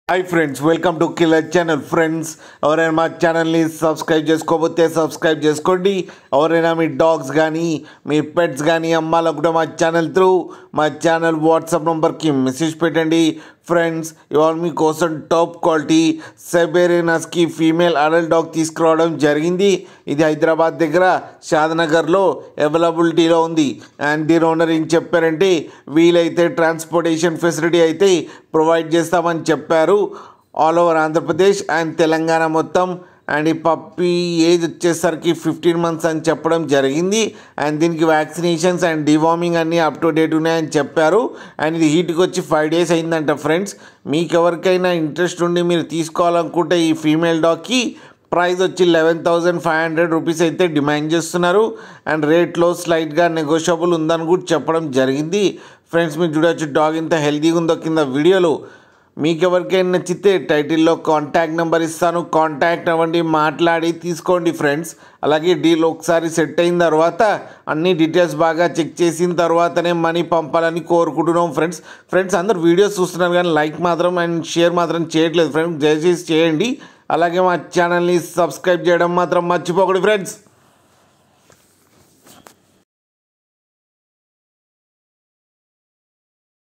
high friends welcome to killer channel friends ఎవరైనా మా ఛానల్ని సబ్స్క్రైబ్ చేసుకోకపోతే సబ్స్క్రైబ్ చేసుకోండి ఎవరైనా మీ డాగ్స్ కానీ మీ పెట్స్ కానీ అమ్మాలనుకుంటే మా ఛానల్ త్రూ మా ఛానల్ వాట్సాప్ నంబర్కి మెసేజ్ పెట్టండి ఫ్రెండ్స్ ఇవాళ మీకోసం top quality Siberian husky female adult dog తీసుకురావడం జరిగింది ఇది హైదరాబాద్ దగ్గర షాద్నగర్లో అవైలబిలిటీలో ఉంది అండ్ దీని ఓనర్ ఏం చెప్పారంటే వీలైతే ట్రాన్స్పోర్టేషన్ ఫెసిలిటీ అయితే ప్రొవైడ్ చేస్తామని చెప్పారు all over Andhra Pradesh and Telangana మొత్తం అండ్ ఈ పప్పీ ఏజ్ వచ్చేసరికి 15 months అని చెప్పడం జరిగింది అండ్ దీనికి వ్యాక్సినేషన్స్ అండ్ డివార్మింగ్ అన్నీ అప్ టు డేట్ ఉన్నాయని చెప్పారు అండ్ ఇది హీట్కి వచ్చి 5 days అయిందంట ఫ్రెండ్స్ మీకు ఎవరికైనా ఇంట్రెస్ట్ ఉండి మీరు తీసుకోవాలనుకుంటే ఈ ఫీమేల్ డాగ్కి ప్రైస్ వచ్చి 11,500 రూపీస్ అయితే డిమాండ్ చేస్తున్నారు అండ్ రేట్లో స్లైట్గా నెగోషియబుల్ ఉందని కూడా చెప్పడం జరిగింది ఫ్రెండ్స్ మీరు చూడవచ్చు డాగ్ ఇంత హెల్తీగా ఉందో కింద వీడియోలో మీకు ఎవరికైనా నచ్చితే టైటిల్లో కాంటాక్ట్ నెంబర్ ఇస్తాను కాంటాక్ట్ అవ్వండి మాట్లాడి తీసుకోండి ఫ్రెండ్స్ అలాగే డీల్ ఒకసారి సెట్ అయిన తర్వాత అన్ని డీటెయిల్స్ బాగా చెక్ చేసిన తర్వాతనే మనీ పంపాలని కోరుకుంటున్నాం ఫ్రెండ్స్ అందరు వీడియోస్ చూస్తున్నారు కానీ లైక్ మాత్రం అండ్ షేర్ మాత్రం చేయట్లేదు ఫ్రెండ్స్ దయచేసి చేయండి అలాగే మా ఛానల్ని సబ్స్క్రైబ్ చేయడం మాత్రం మర్చిపోకండి ఫ్రెండ్స్